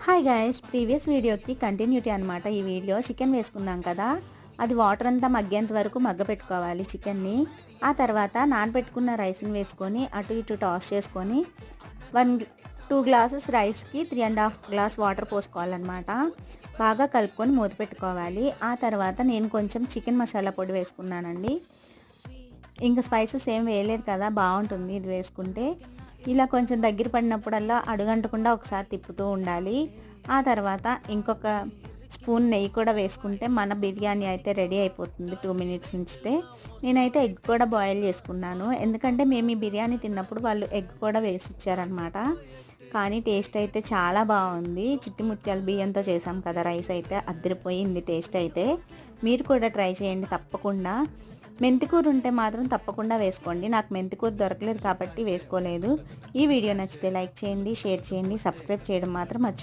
Hi guys, previous వీడియోకి continuity అనమాట. ఈ వీడియో చికెన్ వేసుకున్నాం కదా, అది వాటర్ అంతా మగ్గేంత వరకు మగ్గపెట్టుకోవాలి చికెన్ని. ఆ తర్వాత నానబెట్టుకున్న రైస్ని వేసుకొని అటు ఇటు టాస్ చేసుకొని 2 గ్లాసెస్ రైస్కి 3.5 గ్లాస్ వాటర్ పోసుకోవాలన్నమాట. బాగా కలుపుకొని మూత పెట్టుకోవాలి. ఆ తర్వాత నేను కొంచెం చికెన్ మసాలా పొడి వేసుకున్నానండి. ఇంకా స్పైసెస్ ఏం వేయలేదు కదా, బాగుంటుంది ఇది వేసుకుంటే. ఇలా కొంచెం దగ్గర పడినప్పుడల్లా అడుగంటకుండా ఒకసారి తిప్పుతూ ఉండాలి. ఆ తర్వాత ఇంకొక స్పూన్ నెయ్యి కూడా వేసుకుంటే మన బిర్యానీ అయితే రెడీ అయిపోతుంది 2 మినిట్స్ ఉంచితే. నేనైతే ఎగ్ కూడా బాయిల్ చేసుకున్నాను, ఎందుకంటే మేము ఈ బిర్యానీ తిన్నప్పుడు వాళ్ళు ఎగ్ కూడా వేసి ఇచ్చారనమాట. కానీ టేస్ట్ అయితే చాలా బాగుంది. చిట్టి ముత్యాల బియ్యంతో చేసాం కదా, రైస్ అయితే అదిరిపోయింది టేస్ట్ అయితే. మీరు కూడా ట్రై చేయండి తప్పకుండా. మెంతికూర ఉంటే మాత్రం తప్పకుండా వేసుకోండి. నాకు మెంతికూర దొరకలేదు కాబట్టి వేసుకోలేదు. ఈ వీడియో నచ్చితే లైక్ చేయండి, షేర్ చేయండి, సబ్స్క్రైబ్ చేయడం మాత్రం మర్చిపోకండి.